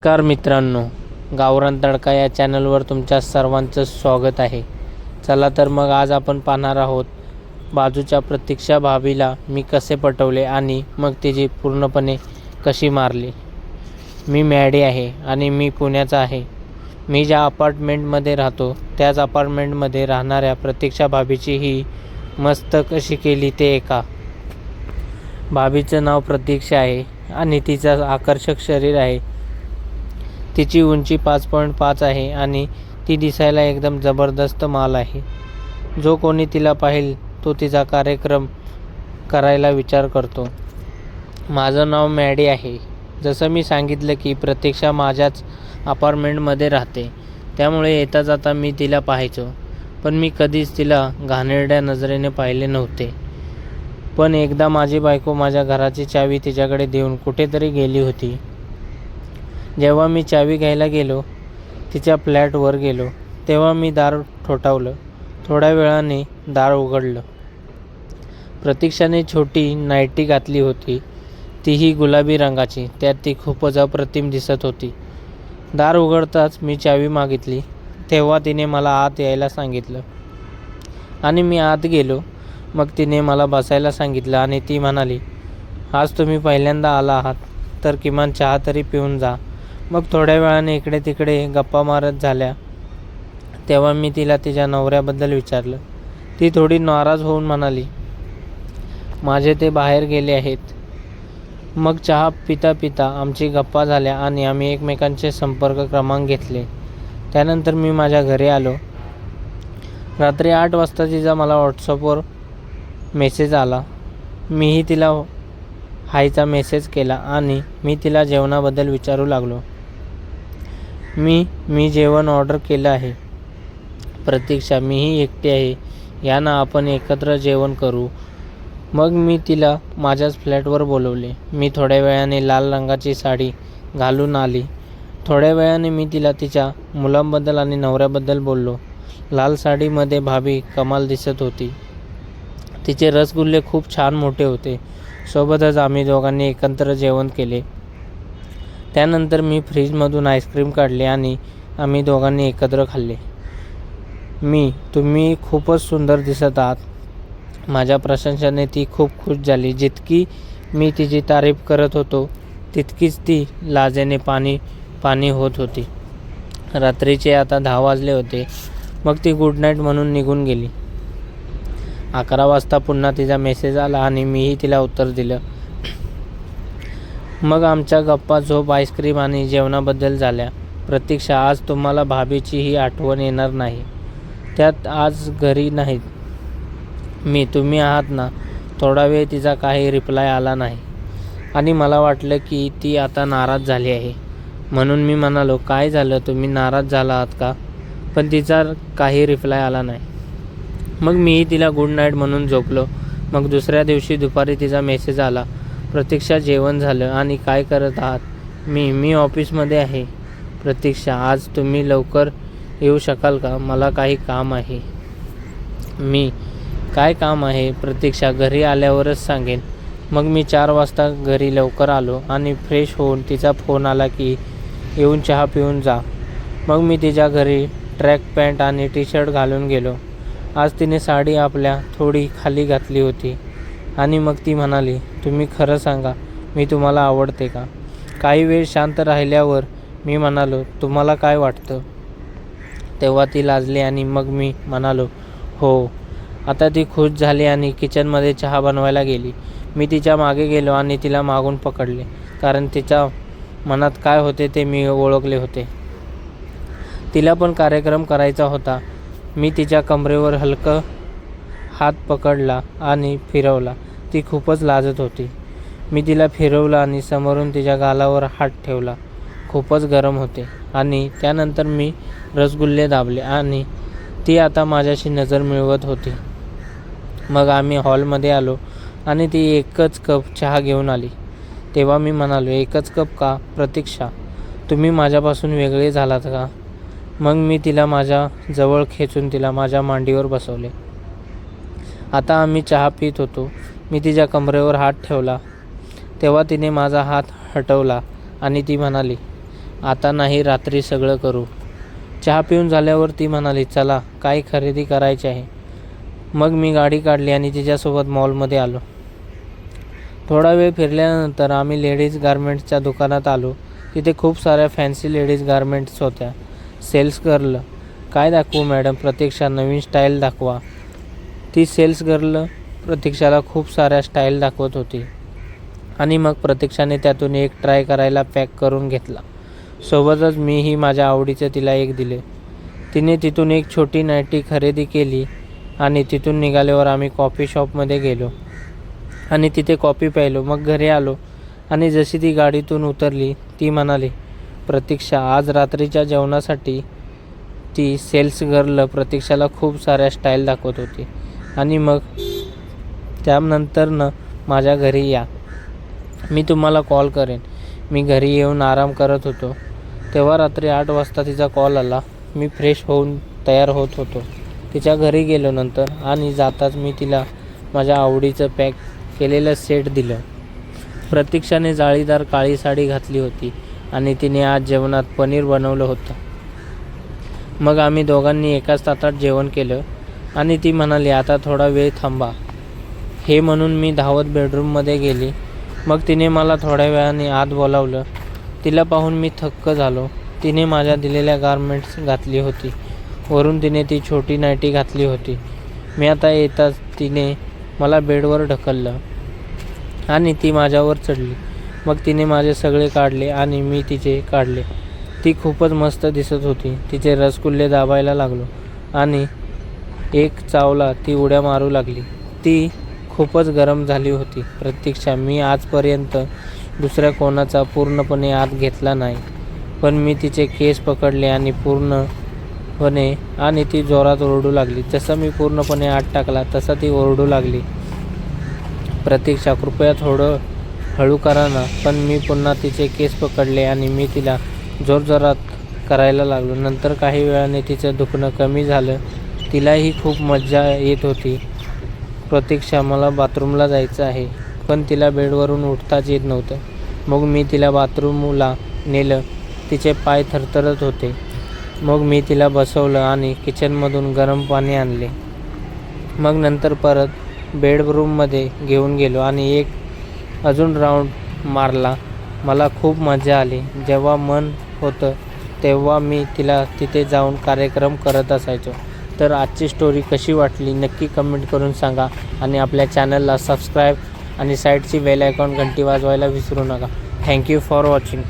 नमस्कार मित्रांनो, गावरान तडका या चॅनलवर तुमच्या सर्वांचं स्वागत आहे. चला तर मग आज आपण पाहणार आहोत बाजूच्या प्रतीक्षा भाभीला मी कसे पटवले आणि मग तिची पूर्णपणे कशी मारली. मी मॅडी आहे आणि मी पुण्याचा आहे. मी ज्या अपार्टमेंटमध्ये राहतो त्याच अपार्टमेंटमध्ये राहणाऱ्या प्रतीक्षा भाभीची ही मस्त कशी केली ते ऐका. भाभीचं नाव प्रतीक्षा आहे आणि तिचं आकर्षक शरीर आहे. तिची उंची 5.5 आहे आणि ती दिसायला एकदम जबरदस्त माल आहे. जो कोणी तिला पाहिल तो तिचा कार्यक्रम करायला विचार करतो. माझं नाव मॅडी आहे. जसं मी सांगितलं की प्रतीक्षा माझ्याच अपार्टमेंटमध्ये राहते, त्यामुळे येता जाता मी तिला पाहायचो. पण मी कधीच तिला घाणेरड्या नजरेने पाहिले नव्हते. पण एकदा माझी बायको माझ्या घराची चावी तिच्याकडे देऊन कुठेतरी गेली होती. जेव्हा मी चावी घ्यायला गेलो, तिच्या फ्लॅटवर गेलो, तेव्हा मी दार ठोठावलं. थोड्या वेळाने दार उघडलं. प्रतीक्षाने छोटी नाईटी घातली होती, तीही गुलाबी रंगाची. त्यात ती खूपच अप्रतिम दिसत होती. दार उघडताच मी चावी मागितली. तेव्हा तिने मला आत यायला सांगितलं आणि मी आत गेलो. मग तिने मला बसायला सांगितलं आणि ती म्हणाली, आज तुम्ही पहिल्यांदा आला आहात तर किमान चहा तरी पिऊन जा. मग थोड्या वेळाने इकडे तिकडे गप्पा मारत झाल्या. तेव्हा मी तिला तिच्या नवऱ्याबद्दल विचारलं. ती थोडी नाराज होऊन म्हणाली, माझे ते बाहेर गेले आहेत. मग चहा पिता पिता आमची गप्पा झाल्या आणि आम्ही एकमेकांचे संपर्क क्रमांक घेतले. त्यानंतर मी माझ्या घरी आलो. रात्री 8 वाजता तिचा मला व्हॉट्सअपवर मेसेज आला. मीही तिला हायचा मेसेज केला आणि मी तिला जेवणाबद्दल विचारू लागलो. मी जेवण ऑर्डर केलं आहे. प्रतीक्षा, मीही एकटी आहे. या ना आपण एकत्र जेवण करू. मग मी तिला माझ्याच फ्लॅटवर बोलवले. मी थोड्या वेळाने लाल रंगाची साडी घालून आली. थोड्या वेळाने मी तिला तिच्या मुलांबद्दल आणि नवऱ्याबद्दल बोललो. लाल साडीमध्ये भाभी कमाल दिसत होती. तिचे रसगुल्ले खूप छान मोठे होते. सोबतच आम्ही दोघांनी एकत्र जेवण केले. त्यानंतर मी फ्रीजमधून आईस्क्रीम काढले आणि आम्ही दोघांनी एकत्र खाल्ले. तुम्ही खूपच सुंदर दिसत आहात. माझ्या प्रशंसेने ती खूप खुश झाली. जितकी मी तिची तारीफ करत होतो तितकीच ती लाजेने पाणी होत होती. रात्रीचे आता 10 वाजले होते. मग ती गुड नाईट म्हणून निघून गेली. 11 वाजता पुन्हा तिचा मेसेज आला आणि मीही तिला उत्तर दिलं. मग आमच्या गप्पा, झोप, आईस्क्रीम आणि जेवणाबद्दल झाल्या. प्रतीक्षा, आज तुम्हाला भाभीचीही आठवण येणार नाही. त्यात आज घरी नाहीत. तुम्ही आहात ना. थोडा वेळ तिचा काही रिप्लाय आला नाही आणि मला वाटलं की ती आता नाराज झाली आहे. म्हणून मी म्हणालो, काय झालं, तुम्ही नाराज झाला आहात का? पण तिचा काही रिप्लाय आला नाही. मग मीही तिला गुड नाईट म्हणून झोपलो. मग दुसऱ्या दिवशी दुपारी तिचा मेसेज आला. प्रतीक्षा, जेवण झालं आणि काय करत आहात? मी ऑफिसमध्ये आहे. प्रतीक्षा, आज तुम्ही लवकर येऊ शकाल का? मला काही काम आहे. काय काम आहे? प्रतीक्षा, घरी आल्यावरच सांगेन. मग मी 4 वाजता घरी लवकर आलो आणि फ्रेश होऊन तिचा फोन आला की येऊन चहा पिऊन जा. मग मी तिच्या घरी ट्रॅक पॅन्ट आणि टी-शर्ट घालून गेलो. आज तिने साडी आपल्या थोडी खाली घातली होती आणि मग ती म्हणाली, तुम्ही खरं सांगा, मी तुम्हाला आवडते का? काही वेळ शांत राहिल्यावर मी म्हणालो, तुम्हाला काय वाटतं? तेव्हा ती लाजली आणि मग मी म्हणालो, हो. आता ती खुश झाली आणि किचनमध्ये चहा बनवायला गेली. मी तिच्या मागे गेलो आणि तिला मागून पकडले, कारण तिच्या मनात काय होते ते मी ओळखले होते. तिला पण कार्यक्रम करायचा होता. मी तिच्या कमरेवर हलकं हात पकडला आणि फिरवला. ती खूपच लाजत होती. मी तिला फिरवलं आणि समोरून तिच्या गालावर हात ठेवला. खूपच गरम होते आणि त्यानंतर मी रसगुल्ले दाबले आणि ती आता माझ्याशी नजर मिळवत होती. मग आम्ही हॉलमध्ये आलो आणि ती एकच कप चहा घेऊन आली. तेव्हा मी म्हणालो, एकच कप का? प्रतीक्षा, तुम्ही माझ्यापासून वेगळे झालात का? मग मी तिला माझ्या जवळ खेचून तिला माझ्या मांडीवर बसवले. आता आम्ही चहा पित होतो. मी तिच्या कमरेवर हात ठेवला. तेव्हा तिने माझा हात हटवला आणि ती म्हणाली, आता नाही, रात्री सगळं करू. चहा पिऊन झाल्यावर ती म्हणाली, चला काय खरेदी करायची आहे. मग मी गाडी काढली आणि तिच्यासोबत मॉलमध्ये आलो. थोडा वेळ फिरल्यानंतर आम्ही लेडीज गारमेंट्सच्या दुकानात आलो. तिथे खूप साऱ्या फॅन्सी लेडीज गारमेंट्स होत्या. सेल्स गर्ल, काय दाखवू मॅडम, प्रतीक्षा नवीन स्टाईल दाखवा. ती सेल्स गर्ल प्रतीक्षाला खूप साऱ्या स्टाईल दाखवत होती आणि मग प्रतीक्षाने त्यातून एक ट्राय करायला पॅक करून घेतला. सोबतच मीही माझ्या आवडीचे तिला एक दिले. तिने तिथून एक छोटी नाईटी खरेदी केली आणि तिथून निघाल्यावर आम्ही कॉफी शॉपमध्ये गेलो आणि तिथे कॉफी प्यायलो. मग घरी आलो आणि जशी ती गाडीतून उतरली ती म्हणाली, प्रतीक्षा आज रात्रीच्या जेवणासाठी ती सेल्स गर्ल प्रतीक्षाला खूप साऱ्या स्टाईल दाखवत होती आणि मग त्यानंतरनं माझ्या घरी या, मी तुम्हाला कॉल करेन. मी घरी येऊन आराम करत होतो तेव्हा रात्री 8 वाजता तिचा कॉल आला. मी फ्रेश होऊन तयार होत होतो. तिच्या घरी गेलो नंतर आणि जाताच मी तिला माझ्या आवडीचं पॅक केलेलं सेट दिलं. प्रतीक्षाने जाळीदार काळी साडी घातली होती आणि तिने आज जेवणात पनीर बनवलं होतं. मग आम्ही दोघांनी एकाच ताटात जेवण केलं आणि ती म्हणाली, आता थोडा वेळ थांबा. हे म्हणून मी धावत बेडरूममध्ये गेली. मग तिने मला थोड्या वेळाने आत बोलावलं. तिला पाहून मी थक्क झालो. तिने माझ्या दिलेल्या गारमेंट्स घातली होती. वरून तिने ती छोटी नाईटी घातली होती. मी आता येताच तिने मला बेडवर ढकललं आणि ती माझ्यावर चढली. मग तिने माझे सगळे काढले आणि मी तिचे काढले. ती खूपच मस्त दिसत होती. तिचे रसगुल्ले दाबायला लागलो आणि एक चावला ती उड्या मारू लागली. ती खूपच गरम झाली होती. प्रतीक्षा, मी आजपर्यंत दुसऱ्या कोणाचा पूर्णपणे आत घेतला नाही, पण मी तिचे केस पकडले आणि पूर्णपणे आणि ती जोरात ओरडू लागली. जसं मी पूर्णपणे आत टाकला तसा ती ओरडू लागली. प्रतीक्षा, कृपया थोडं हळू करा ना. पण मी पुन्हा तिचे केस पकडले आणि मी तिला जोरजोरात करायला लागलो. नंतर काही वेळाने तिचं दुखणं कमी झालं. तिलाही खूप मजा येत होती. प्रतीक्षा, मला बाथरूमला जायचं आहे. पण तिला बेडवरून उठताच येत नव्हतं. मग मी तिला बाथरूमला नेलं. तिचे पाय थरथरत होते. मग मी तिला बसवलं आणि किचनमधून गरम पाणी आणले. मग नंतर परत बेडरूममध्ये घेऊन गेलो आणि एक अजून राऊंड मारला. मला खूप मजा आली. जेव्हा मन होतं तेव्हा मी तिला तिथे जाऊन कार्यक्रम करत असायचो. तर आजची स्टोरी कशी वाटली नक्की कमेंट करून सांगा आणि आपल्या चॅनलला सबस्क्राईब आणि साईडची बेल आयकॉन घंटी वाजवायला विसरू नका. Thank you for watching.